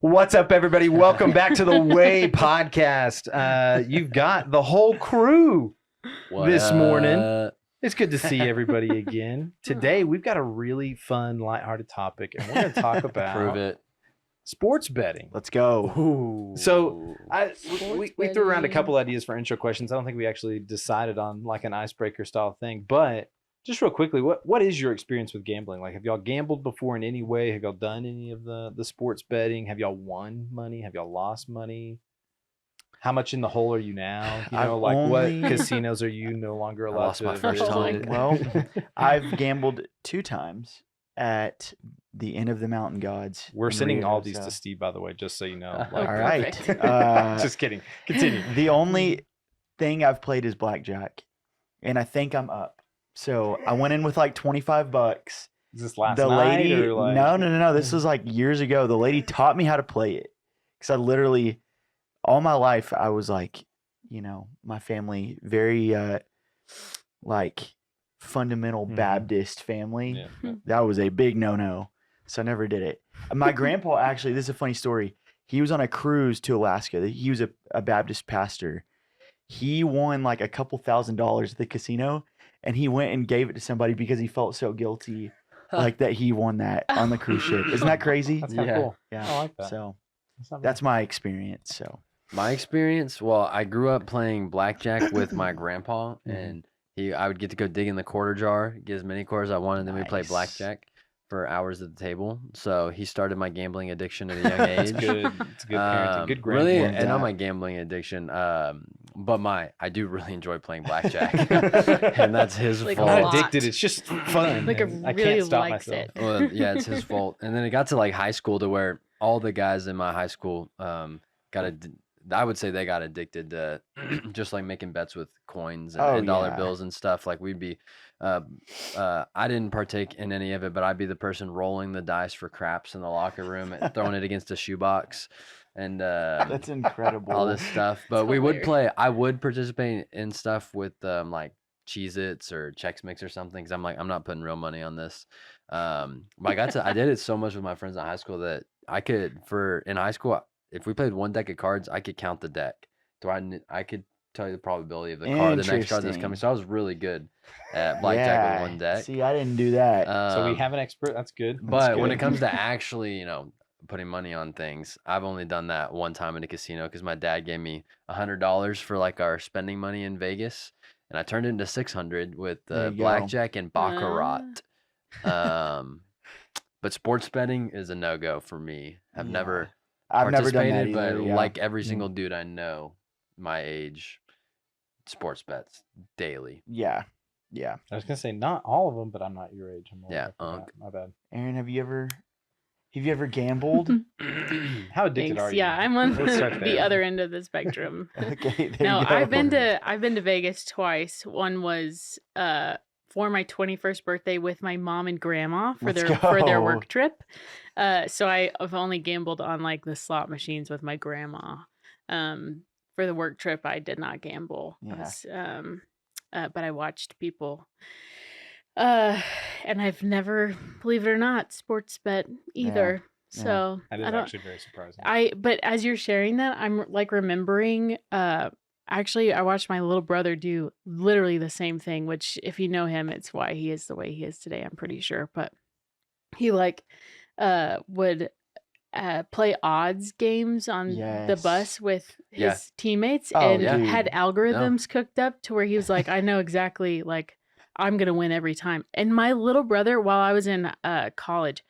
What's up, everybody? Welcome back to the Way podcast. You've got the whole crew this morning. It's good to see everybody again. Today, we've got a really fun, lighthearted topic, and we're going to talk about sports betting. Let's go. Ooh. So we threw around a couple ideas for intro questions. I don't think we actually decided on like an icebreaker style thing, but just real quickly, what is your experience with gambling? Like, have y'all gambled before in any way? Have y'all done any of the sports betting? Have y'all won money? Have y'all lost money? How much in the hole are you now? You know, what casinos are you no longer allowed lost to my first visit? time. Well, I've gambled 2 times at the Inn of the Mountain Gods. We're sending Rio, all these so- to Steve, by the way, just so you know. All right. Just kidding. Continue. The only thing I've played is blackjack, and I think I'm up. So I went in with like $25. Is this last The night lady, or like... no. This was like years ago. The lady taught me how to play it because I literally, all my life, I was like, you know, my family very like fundamental Baptist family. Yeah. That was a big no. So I never did it. My grandpa actually, this is a funny story. He was on a cruise to Alaska. He was a Baptist pastor. He won like a couple $1,000s at the casino, and he went and gave it to somebody because he felt so guilty, like that he won that on the cruise ship. Isn't that crazy? That's kind of cool. Yeah. I like that. So not that's my experience. So My experience, well, I grew up playing blackjack with my grandpa, and I would get to go dig in the quarter jar, get as many quarters I wanted, and then we'd play Nice. blackjack for hours at the table. So he started my gambling addiction at a young age. That's good. It's good parenting. Good Really, grandparents. and not my gambling addiction. But I do really enjoy playing blackjack, and that's his Like, I'm fault. not addicted. It's just fun. Like, and I really can't stop likes myself. it. Well, yeah, it's his fault. And then it got to like high school to where all the guys in my high school I would say they got addicted to just like making bets with coins and dollar bills and stuff. Like we'd be, I didn't partake in any of it, but I'd be the person rolling the dice for craps in the locker room and throwing it against a shoebox. And that's incredible. all this stuff. But That's we would hilarious. I would participate in stuff with like Cheez-Its or Chex Mix or something, because I'm like, I'm not putting real money on this. But I did it so much with my friends in high school that in high school, if we played one deck of cards, I could count the deck. So I could tell you the probability of the next card that's coming. Interesting. So I was really good at blackjack with one deck. See, I didn't do that. So we have an expert. That's good. But when good. it comes to actually, putting money on things, I've only done that one time in a casino because my dad gave me $100 for like our spending money in Vegas, and I turned it into $600 with There you go. blackjack and baccarat. But sports betting is a no-go for me. I've never I've never done that participated, either. but Yeah. like every single dude I know my age, sports bets daily. Yeah. I was gonna say not all of them, but I'm not your age. I'm Yeah, my bad. Aaron, have you ever gambled? How addicted Thanks. are you? Yeah, I'm on Let's start the there. other end of the spectrum. Okay. No, you go. I've been to Vegas twice. One was for my 21st birthday with my mom and grandma for Let's their go. work trip. So I've only gambled on like the slot machines with my grandma. For the work trip, I did not gamble. Yeah. But I watched people. And I've never, believe it or not, sports bet either. Yeah. So That is I don't. actually very surprising. But as you're sharing that, I'm like remembering. Actually, I watched my little brother do literally the same thing. Which, if you know him, it's why he is the way he is today. I'm pretty sure. But he would play odds games on the Yes. bus with his Yeah. teammates, Oh, and yeah. had algorithms cooked up to where he was like, I know exactly, like, I'm gonna win every time. And my little brother, while I was in college,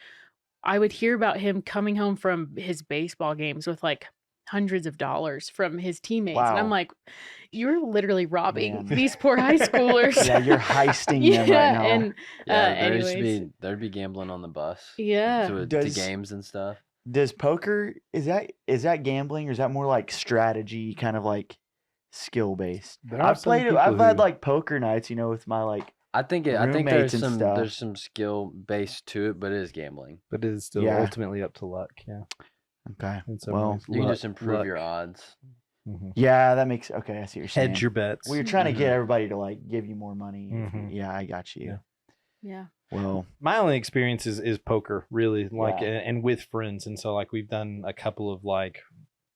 I would hear about him coming home from his baseball games with like hundreds of dollars from his teammates. And I'm Wow. like, you're literally robbing Man. these poor high schoolers. Yeah, you're heisting Yeah, them right now. and Yeah, there'd be gambling on the bus. Yeah. To Does- games and stuff. Does poker is that gambling, or is that more like strategy, kind of like skill based? There are I've some played it. people I've had who- like poker nights, with my like. I think Roommates and stuff. there's some skill base to it, but it is gambling. But it is still Yeah. ultimately up to luck. Yeah. Okay. In some Well, ways. You can Luck, just improve luck. your odds. Mhm. Yeah, that makes okay. I see what you're saying. Hedge your bets. Well, you're trying to get everybody to like give you more money. Mhm. Yeah, I got you. Yeah. Yeah. Well, My only experience is poker, really, like, Yeah. and with friends. And so, like, we've done a couple of, like,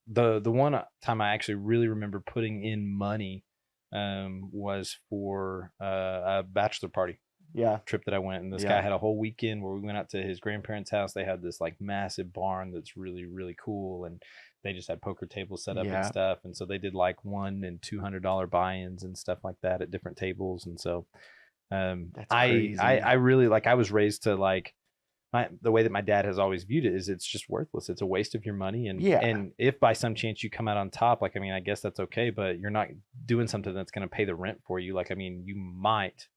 the one time I actually really remember putting in money was for a bachelor party yeah. trip that I went. And this Yeah. guy had a whole weekend where we went out to his grandparents' house. They had this, like, massive barn that's really, really cool. And they just had poker tables set up and Yeah. stuff. And so they did, like, $100 and $200 buy-ins and stuff like that at different tables. And so That's I crazy. really, like, I was raised to, like, the way that my dad has always viewed it is it's just worthless. It's a waste of your money. And Yeah. and if by some chance you come out on top, like, I mean, I guess that's okay, but you're not doing something that's going to pay the rent for you. Like, I mean, you might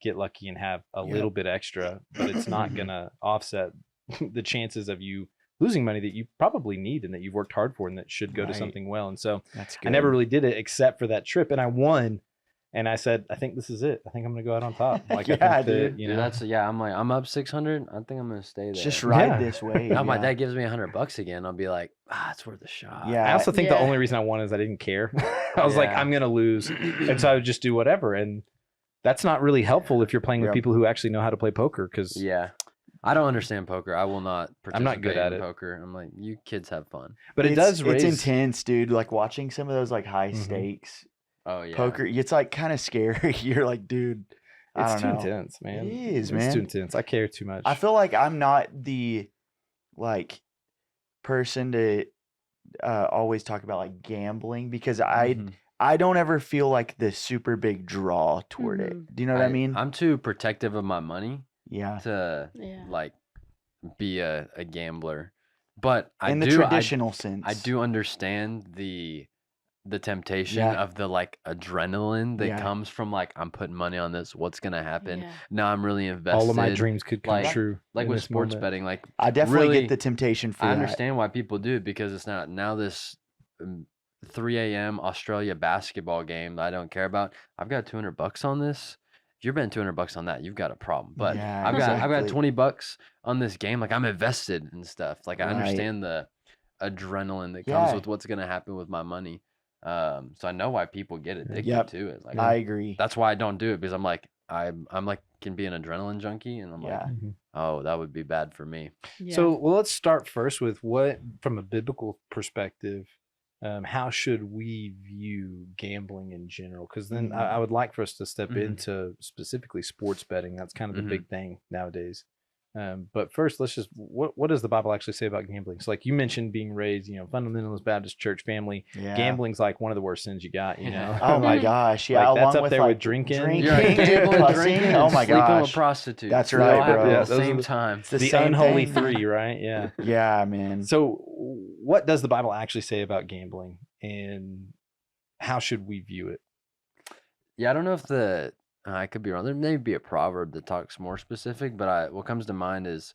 get lucky and have a Yep. little bit extra, but it's not going to offset the chances of you losing money that you probably need and that you've worked hard for and that should go to Right. something well. And so That's good. I never really did it except for that trip, and I won. And I said, I think this is it. I think I'm going to go out on top. Like, I Yeah, think that, dude. you Dude, know, that's I'm like, I'm up 600. I think I'm gonna stay there. Just ride Yeah. this way. Now my yeah. dad gives me $100 again, I'll be like, it's worth a shot. Yeah. I also think the Yeah. only reason I won is I didn't care. I was like, Yeah. I'm going to lose. And so I would just do whatever. And that's not really helpful if you're playing with Yeah. people who actually know how to play poker. Because Yeah. I don't understand poker. I will not participate I'm not good at in it. poker. I'm like, you kids have fun. but it It's- does raise. It's intense, dude. Like watching some of those like high Mhm. stakes Oh yeah. poker. It's like kind of scary. You're like, dude, I It's don't too know. intense, man. It is, It's man. too intense. I care too much. I feel like I'm not the like person to always talk about like gambling because Mhm. I don't ever feel like the super big draw toward Mhm. it. Do you know what I mean? I'm too protective of my money Yeah. to Yeah. like be a gambler. But In the traditional sense. I do understand the temptation Yeah. of the like adrenaline that Yeah. comes from like I'm putting money on this. What's gonna happen? Yeah. Now I'm really invested. all of my dreams could come like- true. Like in with this sports moment. betting, like I definitely really- get the temptation for I that. understand why people do it because it's not now this 3 a.m. Australia basketball game that I don't care about. I've got $200 on this. If you're betting $200 on that, you've got a problem. But Yeah, I've got exactly. $20 on this game. Like I'm invested and stuff. Like I Right. understand the adrenaline that comes Yeah. with what's gonna happen with my money. So I know why people get addicted Yep. to it. Like I agree. that's why I don't do it because I'm like I'm like can be an adrenaline junkie and I'm like, Yeah. Mhm. oh, that would be bad for me. Yeah. So, well, let's start first with what, from a biblical perspective, how should we view gambling in general? Because then Mhm. I would like for us to step Mhm. into specifically sports betting. That's kind of the Mhm. big thing nowadays. But first, let's just what does the Bible actually say about gambling? So, like you mentioned, being raised, fundamentalist Baptist church family. Yeah. Gambling's like one of the worst sins you got. You know. Oh my Mhm. gosh. Yeah. Like, that's along up with there with like drinking. You're like gambling, cussing. drinking, Oh and my sleeping with gosh. prostitutes. That's They all right, happen bro. at Yeah, the those are same the- time. It's The same unholy thing. three, right? Yeah. Yeah, man. So, what does the Bible actually say about gambling, and how should we view it? Yeah, I don't know if I could be wrong. There may be a proverb that talks more specific, but what comes to mind is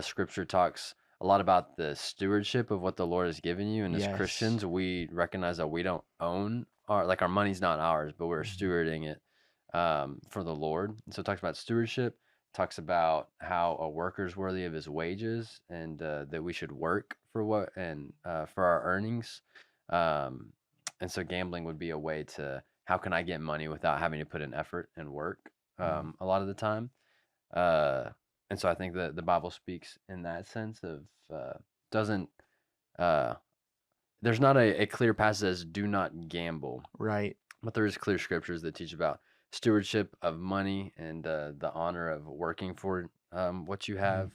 Scripture talks a lot about the stewardship of what the Lord has given you, and as Yes. Christians, we recognize that we don't own our money's not ours, but we're Mhm. stewarding it for the Lord. And so it talks about stewardship, talks about how a worker's worthy of his wages, and that we should work for for our earnings. And so gambling would be a way to how can I get money without having to put in effort and work a lot of the time. And so I think that the Bible speaks in that sense of doesn't there's not a clear passage that says do not gamble, Right. but there is clear scriptures that teach about stewardship of money and the honor of working for what you have,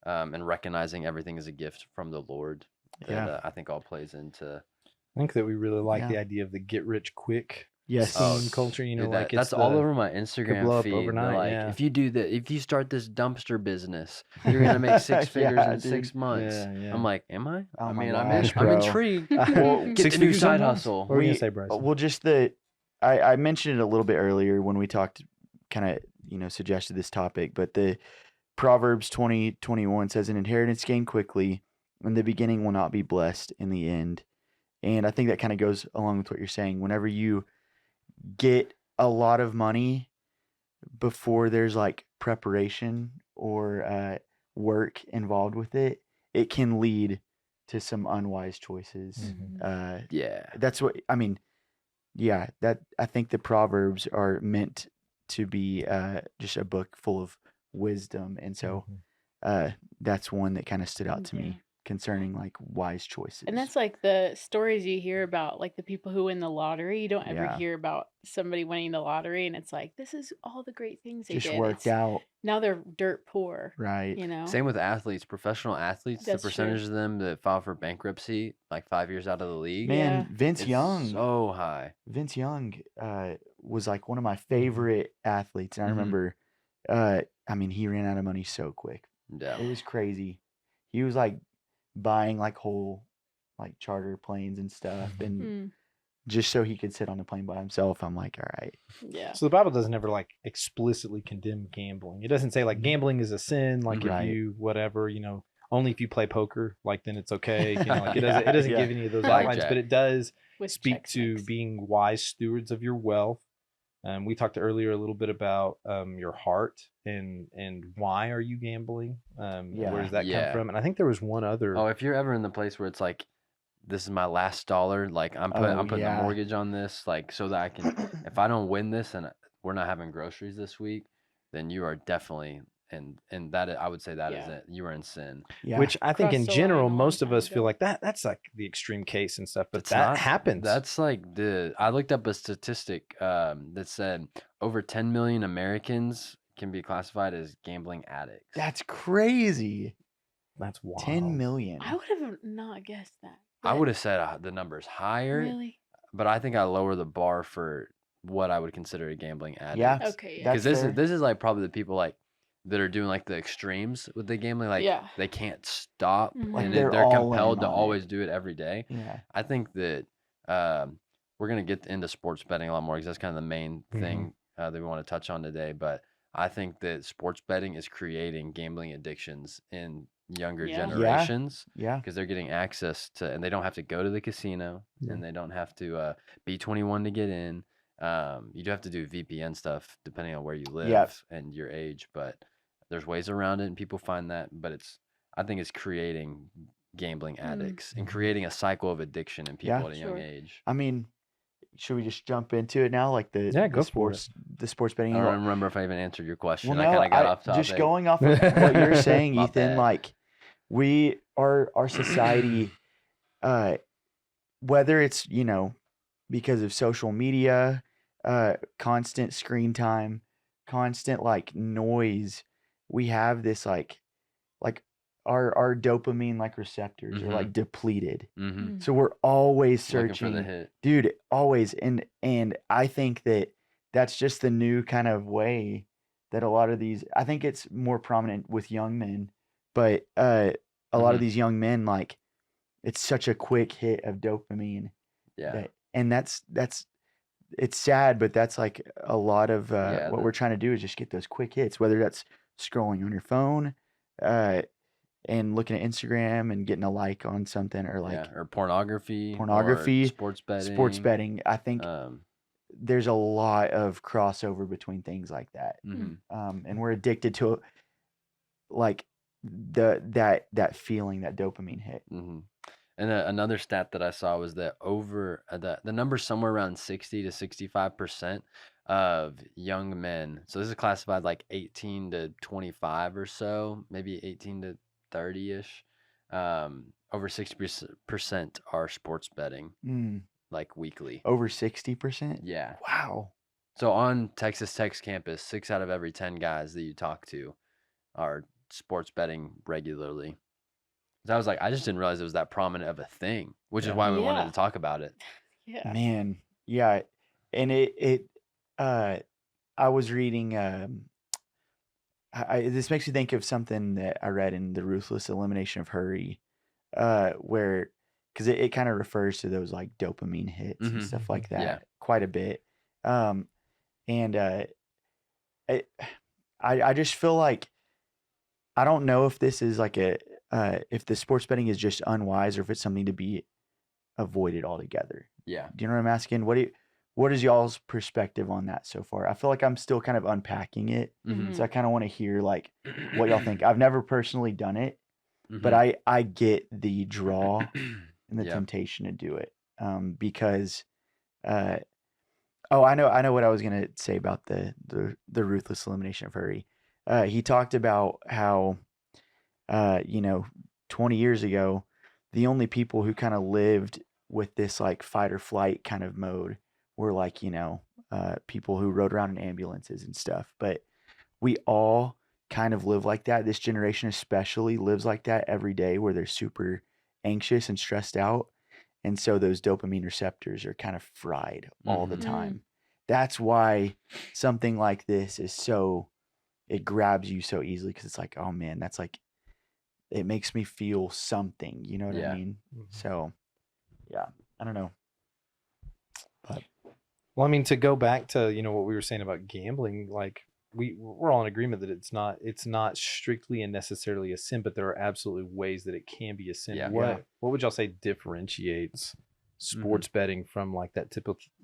and recognizing everything as a gift from the Lord. That Yeah. I think all plays into I think that we really like Yeah. the idea of the get rich quick Yes. scene culture. Dude, Like that's it's all the- over my blow Instagram up feed. overnight, They're like, yeah. if you start this dumpster business, you're gonna make six figures Yeah, in 6 dude. months. Yeah, yeah. I'm like, am I? Oh I my mean, gosh, I'm bro. intrigued. Well, Get six the new figures side on one? hustle. What were you gonna say, Bryson? Well, just I mentioned it a little bit earlier when we talked, kind of, suggested this topic, but the Proverbs 20:21 says, an inheritance gained quickly, and the beginning will not be blessed in the end. And I think that kind of goes along with what you're saying. Whenever you get a lot of money before there's like preparation or work involved with it, it can lead to some unwise choices. Mhm. Yeah. That's what I mean. Yeah, that I think the Proverbs are meant to be just a book full of wisdom. And so Mhm. that's one that kind of stood out to Yeah. me concerning like wise choices. And that's like the stories you hear about, like the people who win the lottery. You don't ever Yeah. hear about somebody winning the lottery, and it's like, this is all the great things they just did. worked It's out. now they're dirt poor, Right. you know? Same with athletes, professional athletes. That's The true. percentage of them that file for bankruptcy, like 5 years out of the league, Man, Yeah. Vince it's Young. so high. Vince Young was like one of my favorite athletes. And I Mhm. remember, I mean, he ran out of money so quick. Yeah. It was crazy. He was like buying like whole like charter planes and stuff. And Mm, just so he could sit on the plane by himself. I'm like, all right. yeah. So the Bible doesn't ever like explicitly condemn gambling. It doesn't say like gambling is a sin. Like Mm-hmm. Right. if you whatever, only if you play poker, like then it's okay. Like it Yeah, doesn't yeah. give any of those Blackjack. outlines, but it does With speak Chex to Mix. being wise stewards of your wealth. We talked earlier a little bit about your heart and why are you gambling? Yeah. Where does that come Yeah. from? And I think there was one other. Oh, if you're ever in the place where it's like, this is my last dollar, like I'm putting yeah. a mortgage on this, like so that I can, if I don't win this and we're not having groceries this week, then you are definitely, and that I would say that is Yeah. it. You are in sin. Yeah. Which I think Crossed in the general, line a most long of time us feel ago. like that's like the extreme case and stuff, but It's that not- happens. That's like I looked up a statistic that said over 10 million Americans can be classified as gambling addicts. That's crazy. That's wild. 10 million. I would have not guessed that. I but would have said the number's higher, Really? but I think I lower the bar for what I would consider a gambling addict. Yeah. Okay, yeah. Because That's fair. this is like probably the people like that are doing like the extremes with the gambling, like Yeah. they can't stop Mhm. Like and they're they're all in compelled to on it. always do it every day. Yeah. I think that we're gonna get into sports betting a lot more because that's kind of the main thing that we want to touch on today. But I think that sports betting is creating gambling addictions in younger Yeah. generations Yeah. because they're getting access to, and they don't have to go to the casino Yeah. and they don't have to be 21 to get in. You do have to do VPN stuff depending on where you live and your age, but there's ways around it and people find that. But I think it's creating gambling addicts and creating a cycle of addiction in people Yeah. at a young Sure. age. I mean, should we just jump into it now? Like the Yeah, go for sports, the sports betting. I angle? don't remember if I even answered your question. Well, I no, kind of got off topic. just going off of what you're saying, My Ethan. bad. Like our society, whether it's because of social media, constant screen time, constant like noise, we have this like our dopamine like receptors are like depleted. Mm-hmm. So we're always Looking for searching, the hit. dude, always. And I think that's just the new kind of way that a lot of these, I think it's more prominent with young men, but a lot of these young men, like it's such a quick hit of dopamine. Yeah. And that's it's sad, but that's like a lot of what we're trying to do is just get those quick hits, whether that's scrolling on your phone, and looking at Instagram and getting a like on something, or like or pornography, pornography, or sports betting. sports betting. I think there's a lot of crossover between things like that. And we're addicted to like that feeling, that dopamine hit. And another stat that I saw was that over the number somewhere around 60 to 65% of young men. So this is classified like 18 to 25 or so, maybe 18 to 30-ish. Over 60% are sports betting, like weekly. Over 60%? Yeah. Wow. So on Texas Tech's campus, 6 out of every 10 guys that you talk to are sports betting regularly. So I was like, I just didn't realize it was that prominent of a thing, which is why we wanted to talk about it. Yeah. Man, yeah. And I was reading, this makes me think of something that I read in The Ruthless Elimination of Hurry, where, because it kind of refers to those like dopamine hits and stuff like that quite a bit. And I just feel like, I don't know if this is like if the sports betting is just unwise or if it's something to be avoided altogether. Yeah. Do you know what I'm asking? What is y'all's perspective on that so far? I feel like I'm still kind of unpacking it. So I kind of want to hear like what y'all think. I've never personally done it, but I get the draw and the temptation to do it. Because I know what I was gonna say about the Ruthless Elimination of Hurry. he talked about how, you know, 20 years ago, the only people who kind of lived with this like fight or flight kind of mode were like, you know, people who rode around in ambulances and stuff. But we all kind of live like that. This generation especially lives like that every day, where they're super anxious and stressed out. And so those dopamine receptors are kind of fried all the Mhm. time. That's why something like this is so, it grabs you so easily, because it's like, oh man, that's like, it makes me feel something. You know what I Yeah. mean? Mhm. So, yeah, I don't know. But Well, I mean, to go back to, you know, what we were saying about gambling, like we're all in agreement that it's not strictly and necessarily a sin, but there are absolutely ways that it can be a sin. Yeah. What would y'all say differentiates sports betting from like that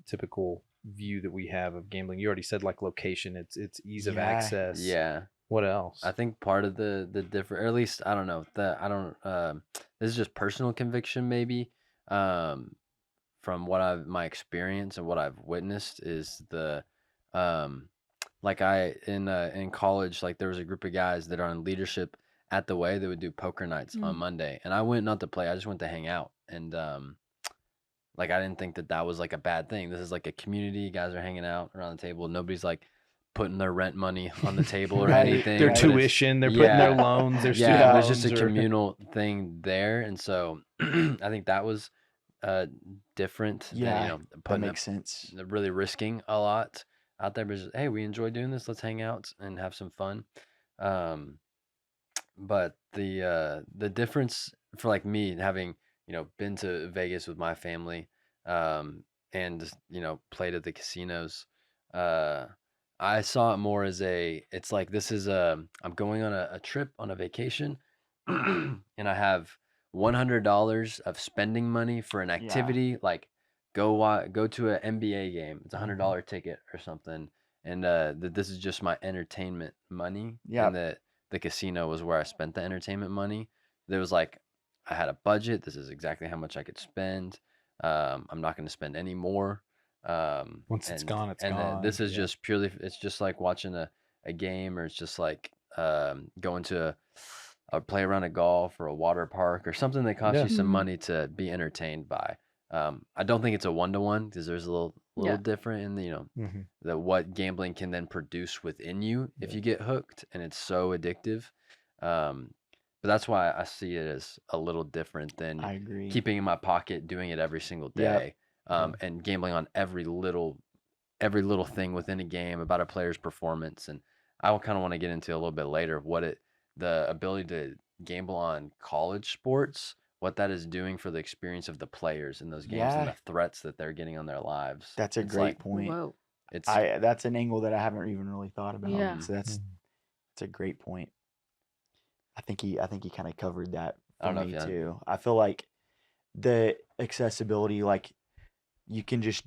typical view that we have of gambling? You already said like location, it's ease of Yeah. access. Yeah. What else? I think part of the different, or at least I don't know that I don't. This is just personal conviction, maybe. From what my experience and what I've witnessed is like in college, like there was a group of guys that are in leadership at the Way that would do poker nights on Monday, and I went not to play, I just went to hang out, and like I didn't think that was like a bad thing. This is like a community, guys are hanging out around the table, nobody's like putting their rent money on the table or Right. anything. Their but it's- tuition, they're putting their yeah. loans, their Yeah, student it was just a loans, or- communal thing there, and so I think that was different than Yeah, putting that up makes sense. really risking a lot out there. But just, hey, we enjoy doing this. Let's hang out and have some fun. But the difference for like me having been to Vegas with my family, and played at the casinos, I saw it more as it's like this is I'm going on a trip on a vacation, and I have $100 of spending money for an activity, like go to an NBA game. It's $100 ticket or something, and that this is just my entertainment money. Yeah. And the casino was where I spent the entertainment money. There was like I had a budget. This is exactly how much I could spend. I'm not going to spend any more. Once it's gone, it's and gone. this is Yeah. just purely. It's just like watching a game, or it's just like going to play around a golf or a water park or something that costs Yeah. you some Mhm. money to be entertained by. I don't think it's a 1-to-1, because there's a little Yeah. different in the Mhm. the what gambling can then produce within you if Yeah. you get hooked, and it's so addictive. But that's why I see it as a little different than I agree. keeping in my pocket, doing it every single Yep. day, and gambling on every little thing within a game about a player's performance. And I will kind of want to get into a little bit later what the ability to gamble on college sports, what that is doing for the experience of the players in those games, and Yeah. the threats that they're getting on their lives. That's a It's great like, point. Whoa. it's That's an angle that I haven't even really thought about. Yeah. So that's a great point. I think he kind of covered that I don't for know me if you- too. I feel like the accessibility, like you can just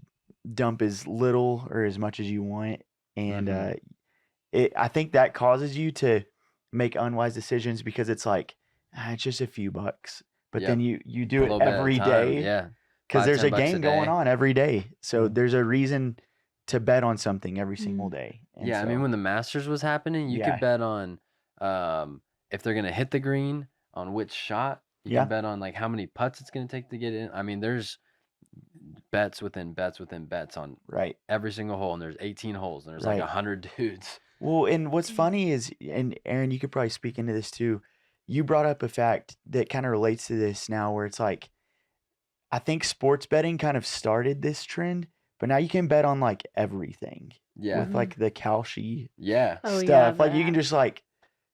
dump as little or as much as you want, and Mhm. I think that causes you to make unwise decisions, because it's like it's just a few bucks, but Yep. then you a do little it bit at a every time, day, yeah. because 5, there's a 10 bucks a game going day. on every day. So Mhm. there's a reason to bet on something every single day. And Yeah, I mean, so- when the Masters was happening, you Yeah. could bet on if they're gonna hit the green, on which shot. You Yeah. can bet on like how many putts it's gonna take to get in. I mean, there's bets within bets within bets on right. every single hole, and there's 18 holes, and there's Right. like 100 dudes. Well, and what's funny is, and Aaron, you could probably speak into this too. You brought up a fact that kind of relates to this now, where it's like, I think sports betting kind of started this trend, but now you can bet on like everything Yeah, with like the Kalshi yeah. Oh, stuff. yeah, Like you can that. just like,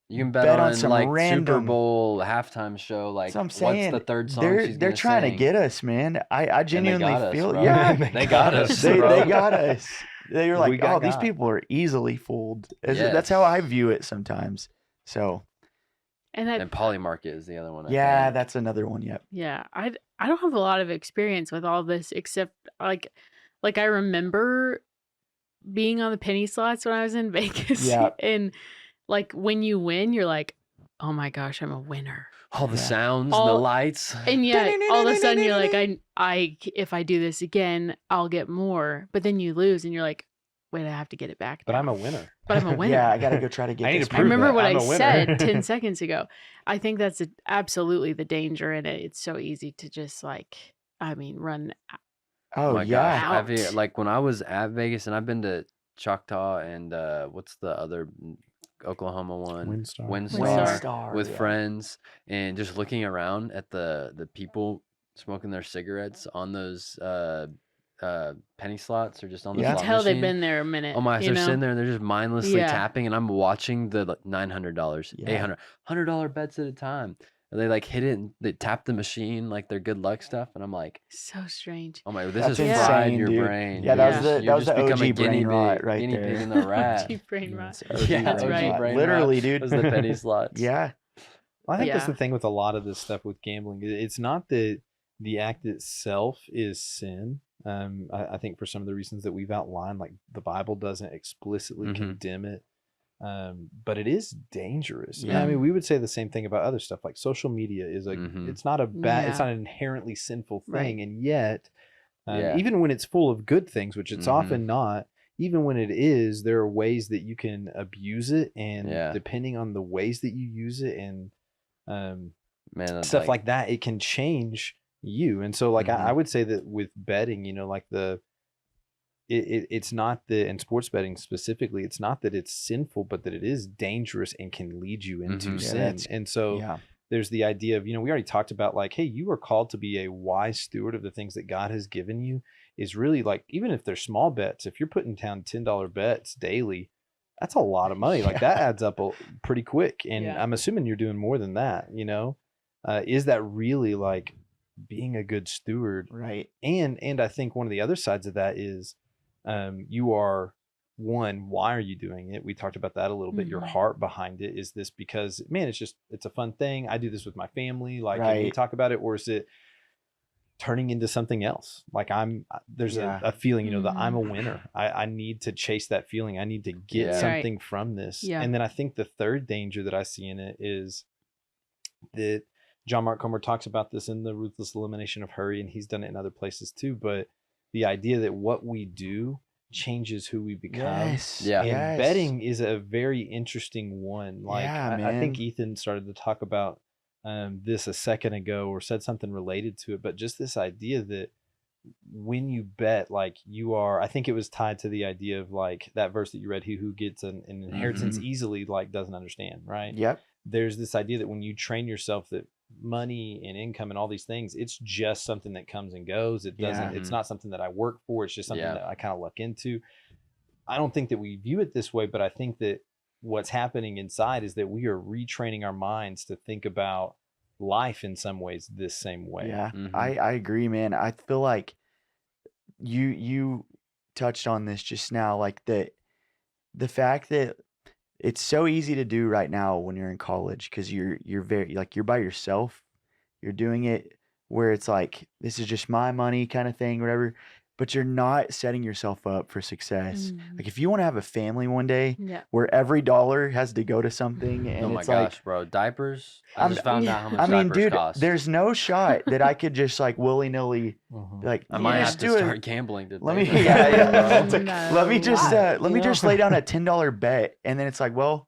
You can bet, bet on on some like Super random- Bowl halftime show. Like, that's what I'm what's saying. the third song They're she's they're gonna trying sing? to get us, man. I genuinely got us, feel, bro. yeah, They got us, they bro. got us. They were We like, got oh, these got. people are easily fooled. That's how I view it sometimes. So And that, And Polymarket is the other one. I yeah, think. that's another one. Yep. yeah, I don't have a lot of experience with all this, except like I remember being on the penny slots when I was in Vegas. Yeah. And like when you win, you're like, oh my gosh, I'm a winner. all the Yeah. sounds, the All- lights. And yet all of a sudden you're like, I if I do this again, I'll get more. But then you lose and you're like, wait, I have to get it back. But now. I'm a winner. But I'm a winner. Yeah, I gotta go try to get I need this. to I prove remember that. what I'm I a winner. said 10 seconds ago. I think that's absolutely the danger in it. It's so easy to just run. Oh my yeah. gosh, Out. like when I was at Vegas, and I've been to Choctaw and what's the other Oklahoma one? Windstar. Windstar, with yeah. friends, and just looking around at the people smoking their cigarettes on those penny slots or just on the You can slot tell they've machine. been there a minute. Oh my! you They're know? sitting there and they're just mindlessly Yeah. tapping, and I'm watching the $900, Yeah. $100 bets at a time. And they like hit it and they tap the machine like their good luck stuff, and I'm like, So strange. oh my, this That's is fried insane, your dude. brain. Yeah, that was the- You that was just the become a OG brain guinea rot pig, right guinea there. pig in the rat. Deep brain rot. OG Yeah, That's OG right. brain Literally, rot dude. was the penny slots. Yeah. Well, I think that's Yeah. the thing with a lot of this stuff with gambling. It's not that the act itself is sin. I think for some of the reasons that we've outlined, like the Bible doesn't explicitly Mhm. condemn it, but it is dangerous. And Yeah. I mean, we would say the same thing about other stuff. Like social media is Mhm. it's not a bad, it's Yeah. not an inherently sinful thing, Right. and yet, Yeah. even when it's full of good things, which it's Mhm. often not. Even when it is, there are ways that you can abuse it, and Yeah. depending on the ways that you use it, and Man, that's stuff like that, it can change you. And so like Mhm. I would say that with betting, like it's not that, and sports betting specifically, it's not that it's sinful, but that it is dangerous and can lead you into Mhm. Yeah, sin. that's- And so Yeah. there's the idea of, we already talked about like, hey, you are called to be a wise steward of the things that God has given you. Is really like, even if they're small bets, if you're putting down $10 bets daily, that's a lot of money. Like that adds up pretty quick. And Yeah. I'm assuming you're doing more than that, is that really like being a good steward? Right. And I think one of the other sides of that is, you are one, why are you doing it? We talked about that a little bit. Your Mhm. heart behind it. Is this because, man, it's a fun thing, I do this with my family, like, and we Right. talk about it, or is it turning into something else? Like there's Yeah. a feeling, that I'm a Mhm. winner. I need to chase that feeling. I need to get Yeah. something from this. Yeah. And then I think the third danger that I see in it is that John Mark Comer talks about this in the Ruthless Elimination of Hurry, and he's done it in other places too. But the idea that what we do changes who we become. Yes. Yeah. And Yes. betting is a very interesting one. Like Yeah, I think man. Ethan started to talk about this a second ago, or said something related to it, but just this idea that when you bet, like I think it was tied to the idea of like that verse that you read, he who gets an inheritance Mhm. easily, like doesn't understand, right? Yep. There's this idea that when you train yourself, that money and income and all these things, it's just something that comes and goes. It doesn't, Yeah. it's not something that I work for. It's just something Yeah. that I kind of luck into. I don't think that we view it this way, but I think that what's happening inside is that we are retraining our minds to think about life in some ways this same way. Yeah. Mhm. I agree, man. I feel like you touched on this just now, like the fact that it's so easy to do right now when you're in college, because you're very, like, you're by yourself, you're doing it where it's like, this is just my money kind of thing, whatever, but you're not setting yourself up for success. Mhm. Like if you want to have a family one day Yeah. where every dollar has to go to something, and Oh my it's like, gosh, bro, diapers. I I'm- just found out how much I mean, diapers dude, cost. there's no shot that I could just like willy-nilly Mhm. like, I might Yeah. have just to do it. start gambling. To Let me, pay for yeah, that, yeah. bro. Let me just, Why? let me just lay down a $10 bet, and then it's like, well,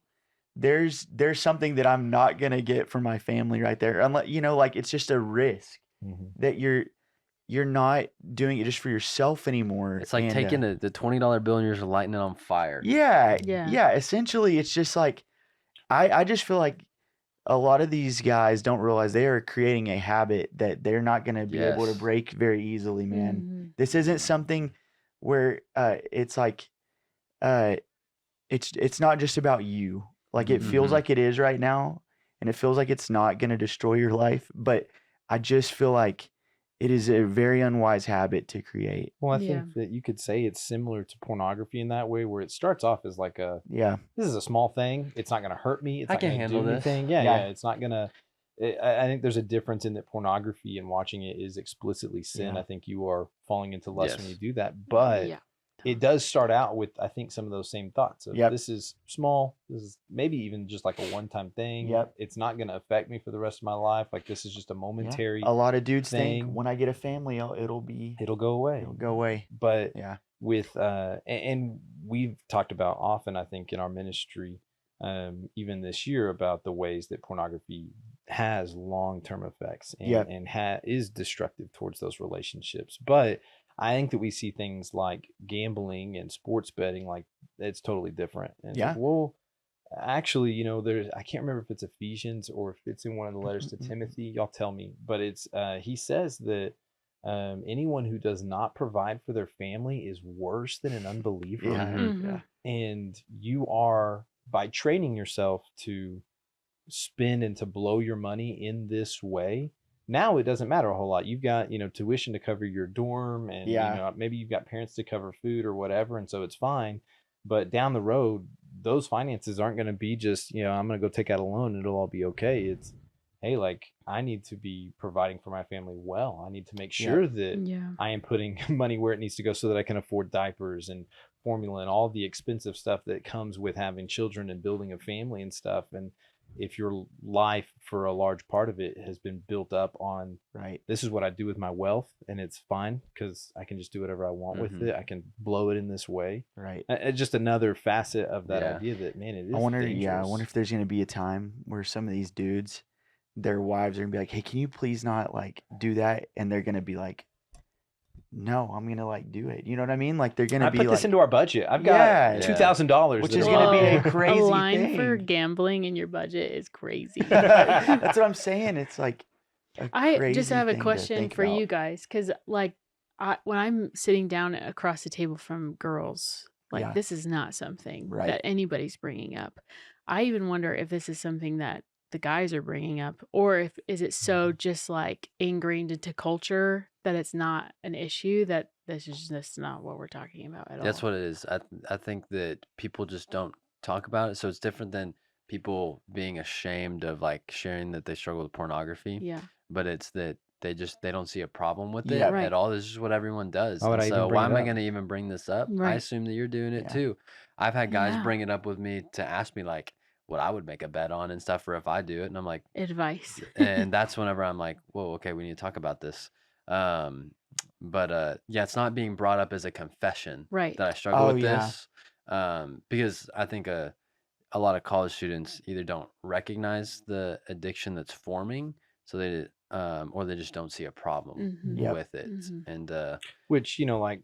there's something that I'm not gonna get from my family right there, unless like it's just a risk Mhm. that you're not doing it just for yourself anymore. It's like and, taking the $20 bill and you're just lighting it on fire. yeah, Yeah. yeah. Essentially, it's just like I just feel like a lot of these guys don't realize they are creating a habit that they're not gonna be able to Yes. break very easily, man. Mhm. This isn't something where it's like it's not just about you. Like it feels Mhm. like it is right now, and it feels like it's not going to destroy your life, but I just feel like it is a very unwise habit to create. Well, I Yeah. think that you could say it's similar to pornography in that way, where it starts off as like Yeah. this is a small thing. It's not going to hurt me. It's I not can going to handle do this. anything. Yeah, Yeah. yeah. It's not going to. I think there's a difference in that pornography and watching it is explicitly sin. Yeah. I think you are falling into lust when Yes. you do that. But Yeah. it does start out with, I think, some of those same thoughts of Yep. this is small. This is maybe even just like a one-time thing. Yep. It's not going to affect me for the rest of my life. Like this is just a Yeah. momentary. A lot of dudes thing. think when I get a family, it'll It'll go away. go away. But Yeah. with and we've talked about often, I think, in our ministry, even this year, about the ways that pornography has long-term effects and is destructive towards those relationships. But I think that we see things like gambling and sports betting like it's totally different. And it's like, well, actually, there's, I can't remember if it's Ephesians or if it's in one of the letters to Timothy. Y'all tell me. But it's he says that anyone who does not provide for their family is worse than an unbeliever. And you are, by training yourself to spend and to blow your money in this way, now it doesn't matter a whole lot. You've got tuition to cover your dorm, and maybe you've got parents to cover food or whatever, and so it's fine. But down the road, those finances aren't going to be just I'm going to go take out a loan and it'll all be okay. It's, hey, like, I need to be providing for my family well. I need to make sure that I am putting money where it needs to go so that I can afford diapers and formula and all the expensive stuff that comes with having children and building a family and stuff. And if your life, for a large part of it, has been built up on, this is what I do with my wealth, and it's fine because I can just do whatever I want with it. I can blow it in this way. It's just another facet of that idea that, man, it is dangerous. I wonder if there's going to be a time where some of these dudes, their wives are going to be like, hey, can you please not like do that? And they're going to be like, no, I'm gonna like do it. You know what I mean? Like they're gonna be put like, this into our budget. I've got $2,000, which is gonna be a crazy a line thing. for gambling in your budget is crazy. That's what I'm saying. It's like I just have a question for you guys, because like when I'm sitting down across the table from girls, like this is not something that anybody's bringing up. I even wonder if this is something that the guys are bringing up, or is it so just like ingrained into culture that it's not an issue, that this is just not what we're talking about at all. That's what it is. I think that people just don't talk about it. So it's different than people being ashamed of like sharing that they struggle with pornography. But it's that they don't see a problem with it at all. This is what everyone does. So why am I going to even bring this up? I assume that you're doing it too. I've had guys bring it up with me to ask me like what I would make a bet on and stuff, or if I do it, and I'm like, advice. And that's whenever I'm like, whoa, okay, we need to talk about this. But it's not being brought up as a confession that I struggle with this, because I think a lot of college students either don't recognize the addiction that's forming, so they or they just don't see a problem with it. And which like,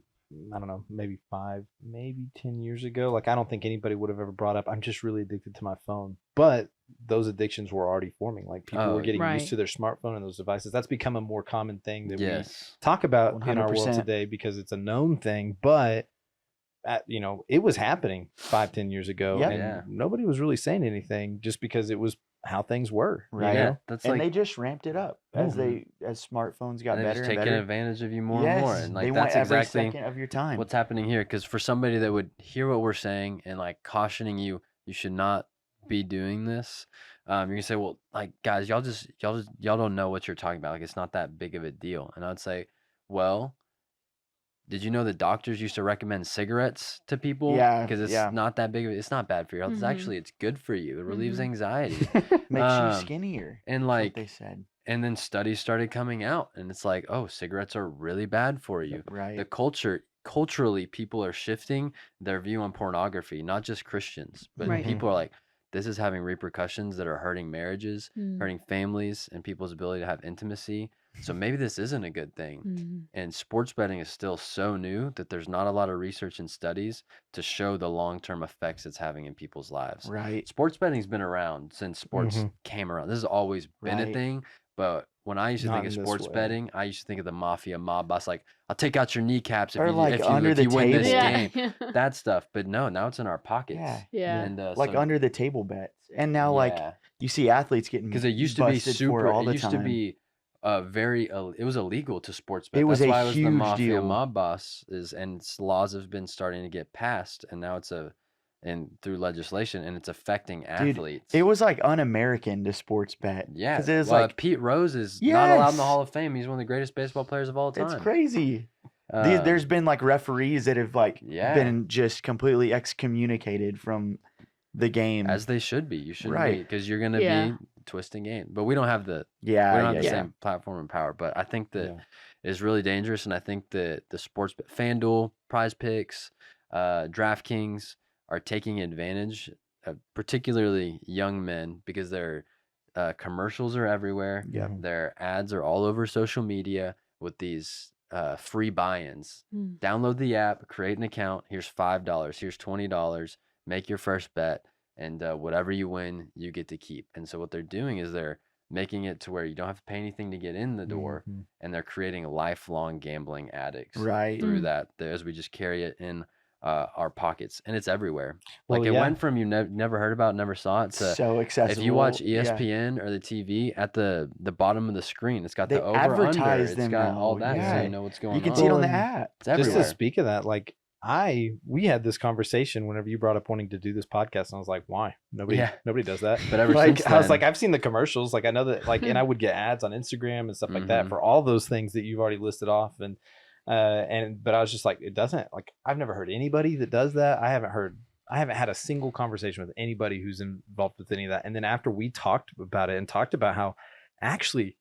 I don't know, maybe 5, maybe 10 years ago, like I don't think anybody would have ever brought up, I'm just really addicted to my phone. But those addictions were already forming. Like people were getting used to their smartphone and those devices. That's become a more common thing that we talk about 100%. In our world today, because it's a known thing. But it was happening 5-10 years ago, and nobody was really saying anything, just because it was how things were. That's and they just ramped it up as smartphones got better, just and taking advantage of you more and more, and like they that's want every exactly second of your time. What's happening here. Because for somebody that would hear what we're saying and like cautioning you should not be doing this, you're gonna say, well, like, guys, y'all don't know what you're talking about. Like, it's not that big of a deal. And I'd say, well, did you know that doctors used to recommend cigarettes to people? Because it's not that big of it's not bad for your health. It's good for you. It relieves anxiety. Makes you skinnier. And like they said. And then studies started coming out, and it's like, oh, cigarettes are really bad for you. The culturally, people are shifting their view on pornography, not just Christians, but people are like, this is having repercussions that are hurting marriages, hurting families, and people's ability to have intimacy. So maybe this isn't a good thing. And sports betting is still so new that there's not a lot of research and studies to show the long-term effects it's having in people's lives. Sports betting's been around since sports came around. This has always been a thing. But when I used to think of sports betting, I used to think of the mafia mob boss, like, I'll take out your kneecaps if you win this game. That stuff. But no, now it's in our pockets. And, like under the table bets. And now like you see athletes getting, because it used to be super all the time. To be it was illegal to sports bet. It was That's why it a was the huge mafia deal. mob boss and laws have been starting to get passed, and now through legislation, and it's affecting athletes. It was like un-American to sports bet. Because it was like Pete Rose is not allowed in the Hall of Fame. He's one of the greatest baseball players of all time. It's crazy. There's been like referees that have like been just completely excommunicated from the game, as they should be. You shouldn't be, because you're gonna be twisting game. But we don't have the Yeah, we don't have the yeah. same platform and power. But I think that Yeah. is really dangerous, and I think that the sports FanDuel, Prize Picks, DraftKings are taking advantage of particularly young men because their commercials are everywhere. Yep. Their ads are all over social media with these free buy-ins. Download the app, create an account. Here's $5. Here's $20. Make your first bet, and whatever you win, you get to keep. And so what they're doing is they're making it to where you don't have to pay anything to get in the door, and they're creating lifelong gambling addicts Right. through that as we just carry it in our pockets, and it's everywhere. Well, Like it yeah. went from you never heard about, never saw it, to So accessible. if you watch yeah. ESPN or the TV, at the bottom of the screen, it's got They the over under. advertise It's them got now, all that, so yeah. you know what's going You can on. see it on Well, the and app. It's everywhere. Just to speak of that, like we had this conversation whenever you brought up wanting to do this podcast, and I was like, why? Nobody does that. But ever Like since I was then- like, I've seen the commercials, like I know that, like, and I would get ads on Instagram and stuff like that Mhm. for all those things that you've already listed off, but I was just like, it doesn't, like, I've never heard anybody that does that. I haven't had a single conversation with anybody who's involved with any of that. And then after we talked about it and talked about how actually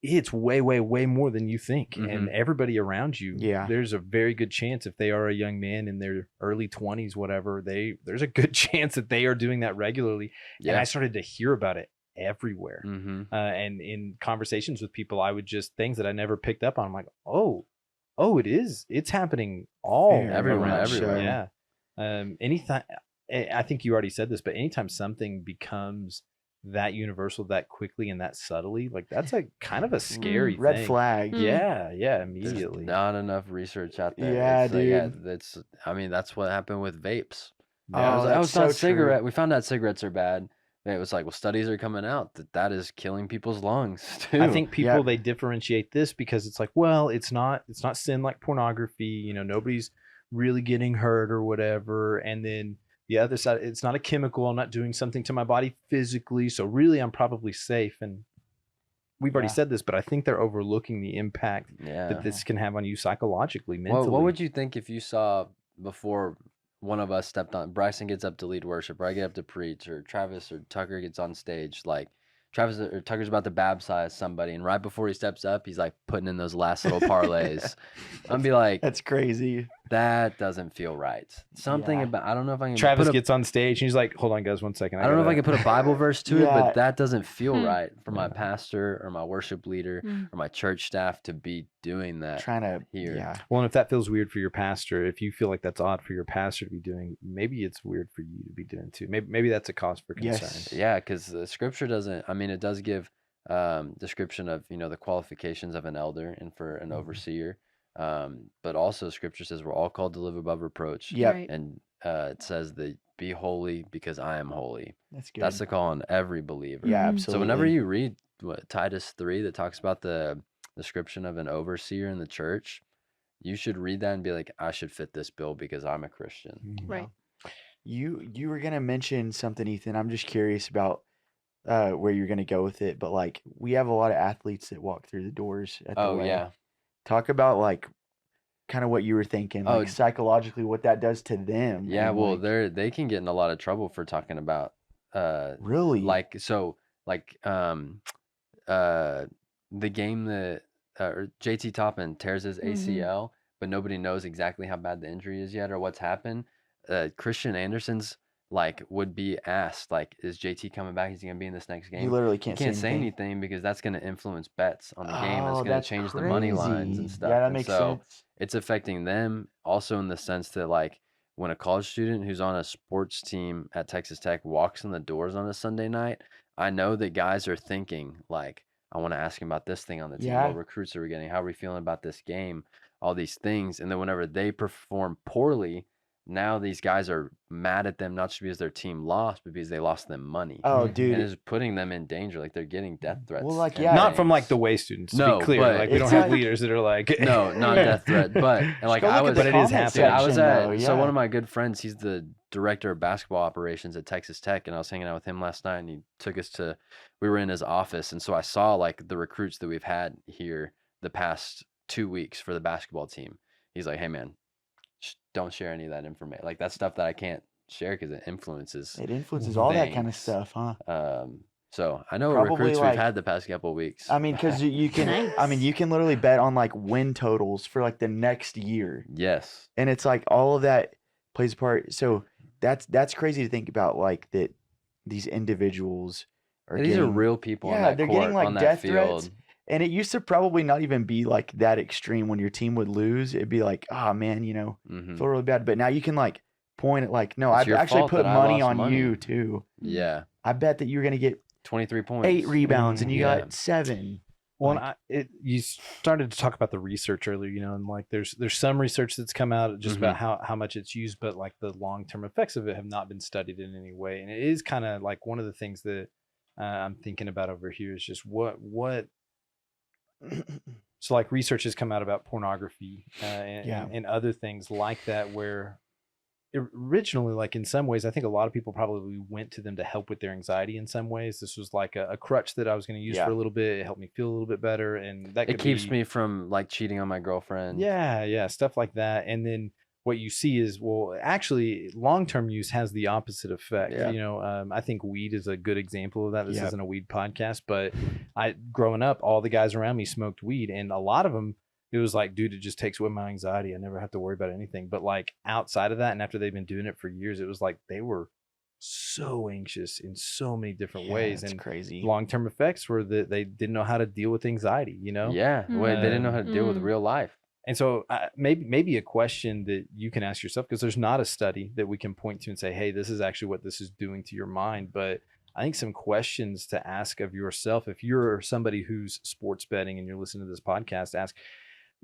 it's way, way, way more than you think. And everybody around you, Yeah. there's a very good chance if they are a young man in their early 20s, whatever, there's a good chance that they are doing that regularly. And I started to hear about it everywhere. And in conversations with people, I would just, things that I never picked up on, I'm like, oh, it's happening all Everywhere. Yeah. Anytime, I think you already said this, but anytime something becomes that universal that quickly and that subtly, like that's a kind of a scary red thing. flag. Yeah, There's immediately. not enough research out there. Yeah, That's I mean, that's what happened with vapes. Oh, It's that's not so true. cigarette. We found out cigarettes are bad. It was like, well, studies are coming out that is killing people's lungs too. I think people Yep. they differentiate this because it's like, well, it's not sin like pornography, you know, nobody's really getting hurt or whatever. And then the other side, it's not a chemical, I'm not doing something to my body physically, so really I'm probably safe. And we've already Yeah. said this, but I think they're overlooking the impact that this can have on you psychologically, mentally. What would you think if you saw before one of us stepped on, Bryson gets up to lead worship, or I get up to preach, or Travis or Tucker gets on stage, like Travis or Tucker's about to baptize somebody, and right before he steps up, he's like putting in those last little parlays. I'd be like, That's crazy. that doesn't feel right. Something Yeah. about, I don't know if I can Travis put a, gets on stage and he's like, hold on guys, 1 second. I don't know if I can put a Bible verse to it, Yeah. but that doesn't feel Hmm. right for my pastor or my worship leader Mm. or my church staff to be doing that Trying to here. Yeah. Well, and if that feels weird for your pastor, if you feel like that's odd for your pastor to be doing, maybe it's weird for you to be doing too. Maybe that's a cause for concern. Yes. Yeah, because the scripture doesn't, I mean, it does give description of, you know, the qualifications of an elder and for an overseer. But also scripture says we're all called to live above reproach. Yep. Right. And it says that be holy because I am holy. That's good. That's the call on every believer. Yeah, Mhm. absolutely. So whenever you read Titus 3 that talks about the description of an overseer in the church, you should read that and be like, I should fit this bill because I'm a Christian. Right. You were gonna mention something, Ethan. I'm just curious about where you're gonna go with it, but like we have a lot of athletes that walk through the doors at the Oh way. yeah. Talk about like kind of what you were thinking, Oh, like psychologically what that does to them. Yeah, and, well, like, they can get in a lot of trouble for talking about really like the game that JT Toppin tears his ACL, but nobody knows exactly how bad the injury is yet or what's happened. Christian Anderson's like would be asked like, is JT coming back? Is he gonna be in this next you game? literally You can't can't say say anything. anything because that's gonna influence bets on the game. That's Oh, gonna that's change the money lines and crazy. stuff. Yeah, that And makes so sense. it's affecting them also in the sense that like when a college student who's on a sports team at Texas Tech walks in the doors on a Sunday night, I know that guys are thinking like, I want to ask him about this thing on the team. Yeah. What recruits are we getting? How are we feeling about this game? All these things. And then whenever they perform poorly, now these guys are mad at them, not just because their team lost, but because they lost them money. Oh, Mhm. dude. And it's putting them in danger. Like they're getting death threats. like, and yeah. Not from like things. the way students, to No, be clear. but Like we don't it's have like- leaders that are like No, not death threat. But and like go I look at was, the But it is comment happening. I was section, at though, so one yeah. of my good friends, he's the director of basketball operations at Texas Tech, and I was hanging out with him last night, and he took us to, we were in his office, and so I saw like the recruits that we've had here the past 2 weeks for the basketball team. He's like, hey man, don't share any of that information. Like that's stuff that I can't share because it influences. It influences all that kind of things. stuff, huh? So I know what Probably, recruits like- we've had the past couple of weeks. I mean, because you can, I mean, Nice. you can literally bet on like win totals for like the next year, Yes. and it's like all of that plays a part. So that's crazy to think about, like that these individuals are These are getting, real people on yeah, that they're court, getting like on that death field. threats. And it used to probably not even be like that extreme when your team would lose. It'd be like, oh man, Mhm. feel really bad. But now you can like point at like, no, It's I've your actually fault put that I money lost on money. you too. Yeah. I bet that you're gonna get 23 points. 8 rebounds and you Yeah. got 7. Well, Like- you started to talk about the research earlier, and like there's some research that's come out just about how much it's used, but like the long-term effects of it have not been studied in any way. And it is kind of like one of the things that I'm thinking about over here is just what so like research has come out about pornography and other things like that, where originally, like in some ways, I think a lot of people probably went to them to help with their anxiety in some ways. This was like a crutch that I was going to use for a little bit. It helped me feel a little bit better. And that It keeps me from like cheating on my girlfriend. Yeah, stuff like that. And then what you see is, well, actually long-term use has the opposite effect. Yeah. I think weed is a good example of that. This Yep. isn't a weed podcast, but growing up, all the guys around me smoked weed, and a lot of them, it was like, dude, it just takes away my anxiety. I never have to worry about anything. But like outside of that, and after they've been doing it for years, it was like they were so anxious in so many different ways. It's And crazy. long-term effects were that they didn't know how to deal with anxiety, Yeah. Wait, they didn't know how to deal with real life. And so maybe a question that you can ask yourself, because there's not a study that we can point to and say, hey, this is actually what this is doing to your mind. But I think some questions to ask of yourself, if you're somebody who's sports betting and you're listening to this podcast, ask,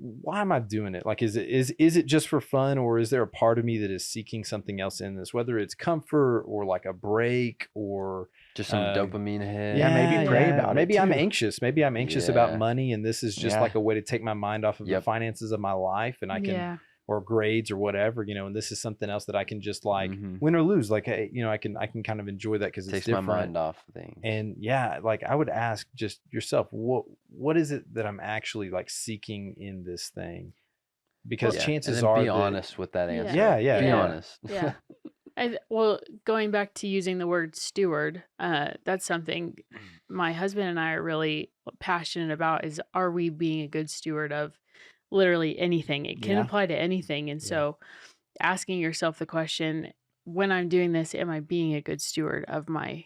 why am I doing it? Like, is it just for fun, or is there a part of me that is seeking something else in this, whether it's comfort or like a break or Just some dopamine hit. Yeah, maybe pray about it, maybe I'm too. anxious. Maybe I'm anxious about money, and this is just Yeah. like a way to take my mind off of the Yep. finances of my life, and I can, or grades or whatever, and this is something else that I can just like win or lose. Like, hey, I can kind of enjoy that because it's Takes different. my mind off things. And yeah, like I would ask just yourself, what is it that I'm actually like seeking in this thing? Because chances and then are be that, honest with that answer. Yeah. Be Yeah. honest. Yeah. Well, going back to using the word steward, that's something my husband and I are really passionate about, is, are we being a good steward of literally anything? It can Yeah. apply to anything. And so asking yourself the question, when I'm doing this, am I being a good steward of my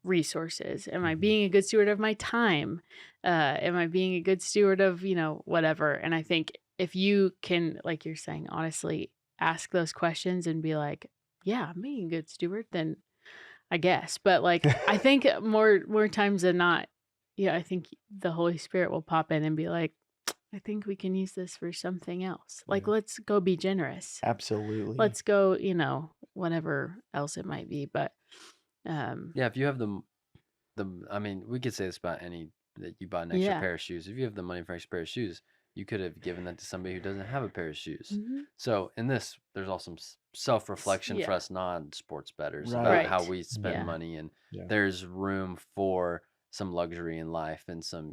resources? Am I being a good steward of my time? Am I being a good steward of, whatever? And I think if you can, like you're saying, honestly ask those questions and be like, yeah, I'm being a good steward, then I guess. But like, I think more times than not, I think the Holy Spirit will pop in and be like, I think we can use this for something else. Like, let's go be generous. Absolutely. Let's go, whatever else it might be. But Yeah, if you have I mean, we could say this about any that you buy an extra pair of shoes. If you have the money for an extra pair of shoes, you could have given that to somebody who doesn't have a pair of shoes. So in this, there's also some self-reflection for us non-sports bettors about how we spend money, and there's room for some luxury in life and some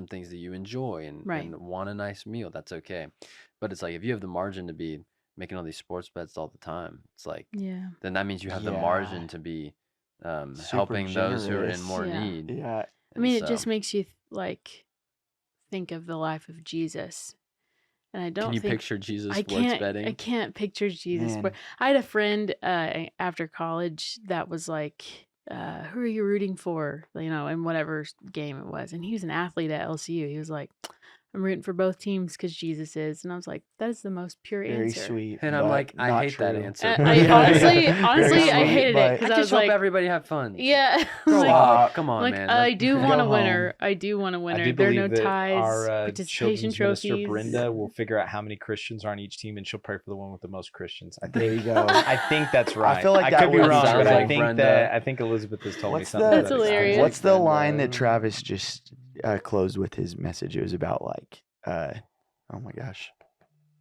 things that you enjoy and want a nice meal. That's okay. But it's like, if you have the margin to be making all these sports bets all the time, it's like, then that means you have the margin to be helping those who are in more need. Yeah. I mean, it just makes you think of the life of Jesus. And I don't Can you think picture Jesus I sports can't, betting? I can't picture Jesus. Man. I had a friend after college that was like, who are you rooting for? In whatever game it was. And he was an athlete at LCU. He was like, I'm rooting for both teams because Jesus is. And I was like, that is the most pure Very answer. sweet. And I'm but like, I not hate that true. answer. I honestly, Very I sweet, hated it but- because I I just was hope like, everybody have fun. yeah. Grow Like, up. Come on, like, man. I do Go want a home. winner. I do want a I winner. do There are believe no that ties, our participation children's minister trophies. Brenda will figure out how many Christians are on each team, and she'll pray for the one with the most Christians. I There think. you go. I think that's right. I feel like I that could be would wrong, sound but I like think Brenda. I think Elizabeth has told me What's something. the- to That's that extent. hilarious. What's the Brenda. line that Travis just closed with his message? It was about like, oh my gosh.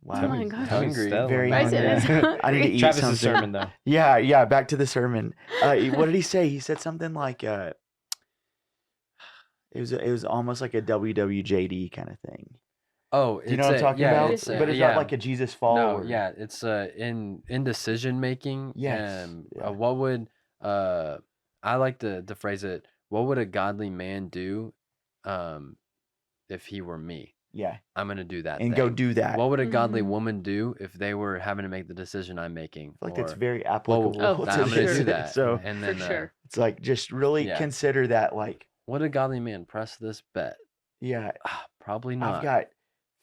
Wow. Oh my gosh. Hungry. Very Bryson is hungry. I need to hungry. eat Travis's something. sermon though. Yeah. Back to the sermon. What did he say? He said something like, it was almost like a WWJD kind of thing. Oh, Do you know what I'm talking about? It's But it's not like a Jesus follower. No, yeah, it's in decision making. Yes, And yeah. what would I like to phrase it? what would a godly man do if he were me? Yeah. I'm going to do that And thing. go do that. What would a godly Mhm. woman do if they were having to make the decision I'm making? I feel like that's Or, very applicable Oh, to I'm going to this. do that. So And For then sure. it's like just really Yeah. consider that. Like, would a godly man press this bet? yeah, Probably not. I've got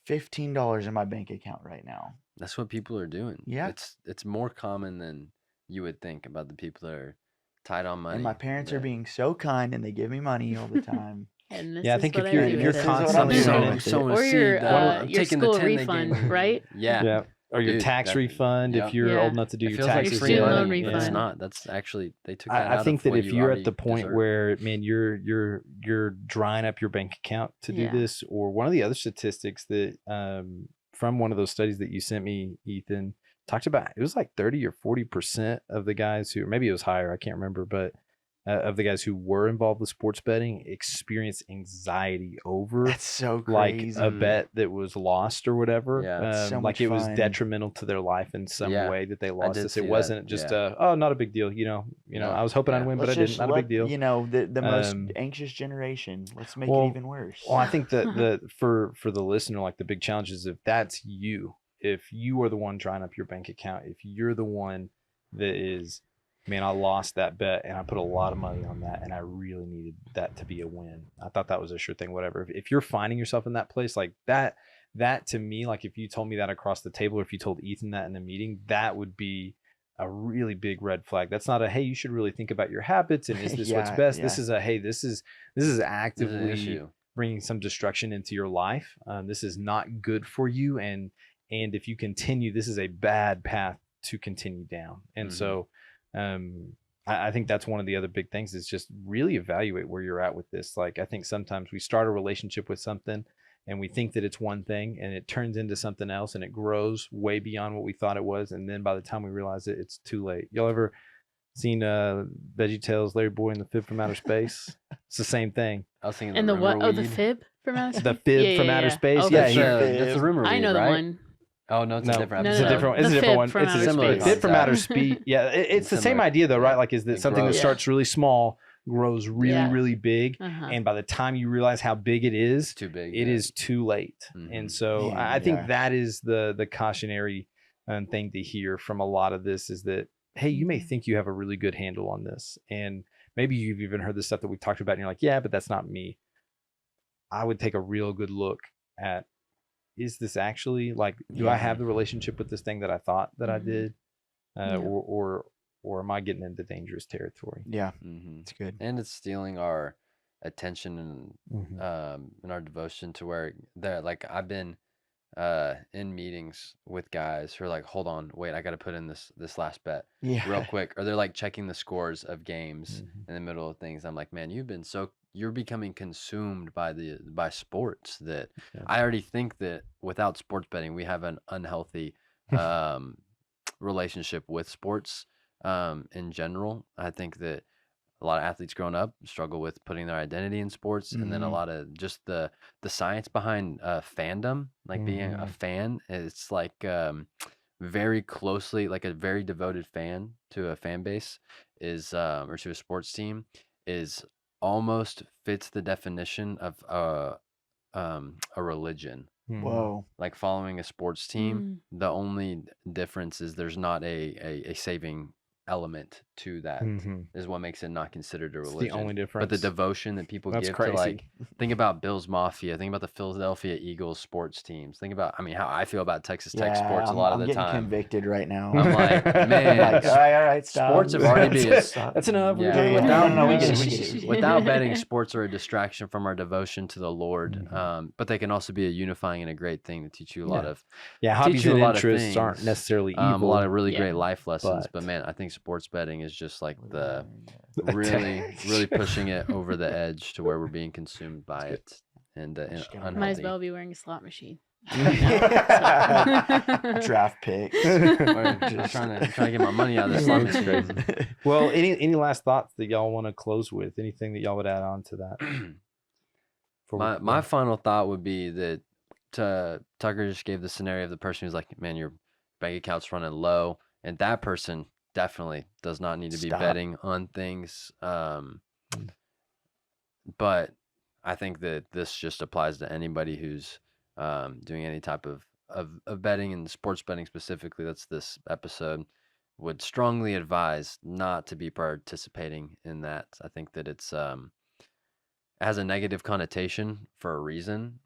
$15 in my bank account right now. That's what people are doing. Yeah. It's more common than you would think about the people that are tight on money. And my parents are that- being so kind, and they give me money all the time. And this Yeah, I is think what if you're do if with you're it. This is what I'm constantly doing running, with it. sowing a Or your, seed, your taking the school 10 they refund, gave me. right? Yeah. yeah, or your Dude, tax that- refund yep. if you're Yeah. old enough to do It your feels like taxes. free Student money. loan It's refund. not. That's actually they took that I out think of that what if you you're at already the point deserve. where, man, you're drying up your bank account to do Yeah. this, or one of the other statistics that from one of those studies that you sent me, Ethan, talked about, it was like 30 or 40% of the guys who, or maybe it was higher, I can't remember, but of the guys who were involved with sports betting experienced anxiety over That's so like crazy. a bet that was lost or whatever. Yeah. It's so like much it was fun. detrimental to their life in some Yeah, way that they lost did this. see It that, wasn't just yeah. oh, not a big deal. You know, No, I was hoping I'd yeah. win, but Let's I didn't. just Not a let, big deal. You know, the most Um, anxious generation. Let's make well, it even worse. Well, I think that the for the listener, like the big challenge is if that's you, if you are the one drying up your bank account, if you're the one that is, man, I lost that bet and I put a lot of money on that and I really needed that to be a win. I thought that was a sure thing, whatever. If you're finding yourself in that place, like that to me, like if you told me that across the table, or if you told Ethan that in the meeting, that would be a really big red flag. That's not a, hey, you should really think about your habits and is this what's Yeah, best? This yeah. is a, hey, this is This is an actively issue. bringing some destruction into your life. This is not good for you. And if you continue, this is a bad path to continue down. And so I think that's one of the other big things is just really evaluate where you're at with this. Like, I think sometimes we start a relationship with something and we think that it's one thing and it turns into something else and it grows way beyond what we thought it was. And then by the time we realize it, it's too late. Y'all ever seen VeggieTales, Larry Boy and the Fib from Outer Space? It's the same thing. I was thinking And the what? rumor Oh, the weed. fib from outer space. The Fib from Outer Space. Oh, Yeah, for That's, sure. that's the rumor I weed, know the right? one. Oh no, it's a different No, It's episode. a different. It's a The different Fib one. from It's Outer a Similar Fib from concept. Outer Space. Yeah, it's the same Similar. idea though, right? Yeah. Like, is that It something that grows. starts really small, grows really, Yeah. really big, Uh-huh. and by the time you realize how big it is, It's too big. it yeah. is too late. Mhm. And so Man, I think yeah. that is the cautionary thing to hear from a lot of this is that, hey, you may Mhm. think you have a really good handle on this, and maybe you've even heard the stuff that we've talked about, and you're like, yeah, but that's not me. I would take a real good look at, is this actually, like, do I Yeah. have the relationship with this thing that I thought that I Mhm. did, Yeah. or am I getting into dangerous territory? Yeah, Mhm. it's good. And it's stealing our attention and our devotion to where they're like I've been in meetings with guys who are like, hold on, wait, I got to put in this last bet Yeah. real quick, or they're like checking the scores of games Mhm. in the middle of things. I'm like, man, you're becoming consumed by sports that Yeah. I already think that without sports betting we have an unhealthy relationship with sports in general. I think that a lot of athletes growing up struggle with putting their identity in sports, and then a Mhm. lot of just the science behind fandom, like being a Mhm. fan. It's like very closely, like a very devoted fan to a fan base is or to a sports team is almost fits the definition of a religion. Mhm. Whoa. Like following a sports team, Mm. the only difference is there's not a saving element to that Mhm. is what makes it not considered a It's religion. the only But the difference. devotion that people That's give crazy. to, like, think about Bills Mafia, think about the Philadelphia Eagles sports teams, think about, I mean, how I feel about Texas Tech Yeah, sports a I'm, lot I'm of the getting time. convicted right now. I'm like, man, Like, all right, stop. sports have already been Stop. That's enough. We're Yeah, done. without no, we get it, we get it. without betting, sports are a distraction from our devotion to the Lord. Mhm. But they can also be a unifying and a great thing to teach you a lot Yeah. of Yeah, teach hobbies you a and lot of interests aren't things, necessarily a evil. lot of really Yeah. great life lessons. But But- man, I think sports betting is just like the Attack. really pushing it over the edge to where we're being consumed by it and Just gonna- Might as unhealthy. well be wearing a slot machine. Draft picks. I'm trying to get my money out of this slot It's machine. crazy. Well, any last thoughts that y'all want to close with? Anything that y'all would add on to that? before we My close? final thought would be that Tucker just gave the scenario of the person who's like, man, your bank account's running low, and that person definitely does not need to be Stop. betting on things. But I think that this just applies to anybody who's doing any type of betting, and sports betting specifically. That's this episode. Would strongly advise not to be participating in that. I think that it has a negative connotation for a reason.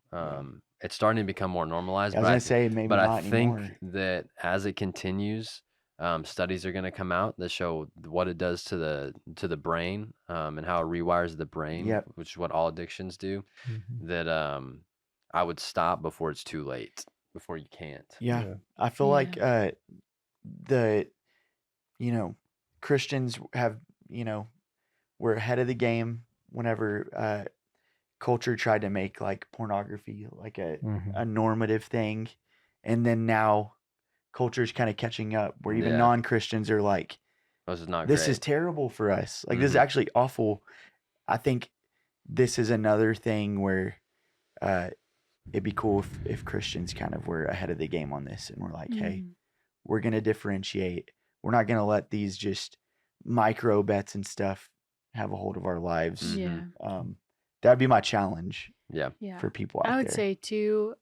It's starting to become more normalized. I was gonna say maybe but not I think anymore. that as it continues, studies are going to come out that show what it does to the brain, and how it rewires the brain, Yep. which is what all addictions do. That I would stop before it's too late, before you can't. Yeah. I feel Yeah. like the Christians have, we're ahead of the game whenever culture tried to make like pornography like a normative thing, and then now culture's kind of catching up where even Yeah. non-Christians are like, This is not this great. is terrible for us. Like this is Mhm. actually awful. I think this is another thing where it'd be cool if Christians kind of were ahead of the game on this, and we're like, hey, Mhm. we're going to differentiate. We're not going to let these just micro bets and stuff have a hold of our lives. Yeah. That'd be my challenge Yeah. Yeah. for people out I would there. say too,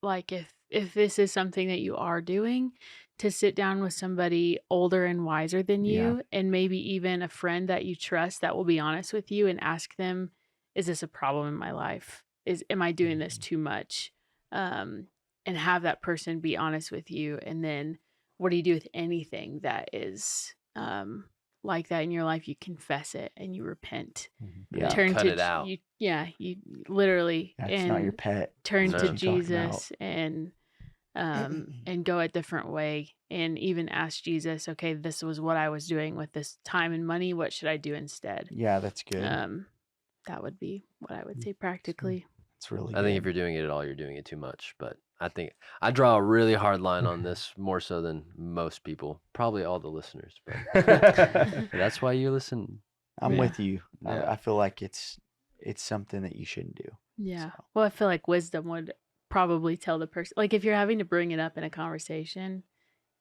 like if this is something that you are doing, to sit down with somebody older and wiser than you, and maybe even a friend that you trust that will be honest with you, and ask them, is this a problem in my life? Am I doing this too much? And have that person be honest with you. And then what do you do with anything that is like that in your life? You confess it and you repent. Yeah. Turn Cut to it out. you literally That's not your and pet. turn No. to That's what I'm talking about. Jesus and go a different way, and even ask Jesus, okay, this was what I was doing with this time and money. What should I do instead? Yeah, that's good. That would be what I would say practically. It's really I think if good. you're doing it at all, you're doing it too much. But I think I draw a really hard line on this, more so than most people, probably all the listeners. But that's why you listen. I'm Yeah. with you. Yeah. I feel like it's something that you shouldn't do. Yeah. So. Well, I feel like wisdom would probably tell the person, like if you're having to bring it up in a conversation,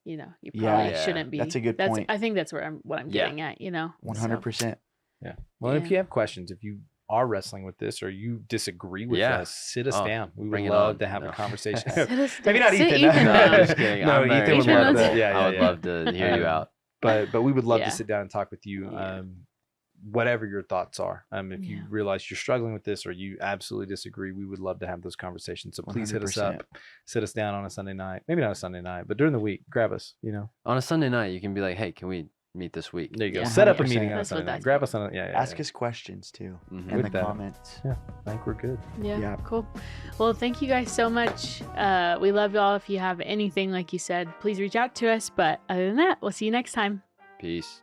you probably Yeah. shouldn't be. That's a good point. I think that's what I'm Yeah. getting at, 100%. Yeah. Well, if Yeah. you have questions, if you are wrestling with this or you disagree with Yeah. us, sit us Oh, down. We would bring it love on. to have No. a conversation. Sit us Maybe down. not Sit Ethan. Ethan No, down. I'm just kidding. No, I'm very Ethan would Ethan love knows that. it. Yeah, I would yeah. love to hear you out. But we would love Yeah. to sit down and talk with you. Yeah. Whatever your thoughts are. If you Yeah. realize you're struggling with this or you absolutely disagree, we would love to have those conversations. So please hit us up, 100%. sit us down on a Sunday night. Maybe not a Sunday night, but during the week, grab us. On a Sunday night, you can be like, hey, can we meet this week? There you go. Yeah. Set up a 100%. meeting on a That's what Sunday night. that's Grab for. us on a Ask us questions too Mhm. in With the that. comments. I think we're good. Yeah, Yeah. cool. Well, thank you guys so much. We love y'all. If you have anything, like you said, please reach out to us. But other than that, we'll see you next time. Peace.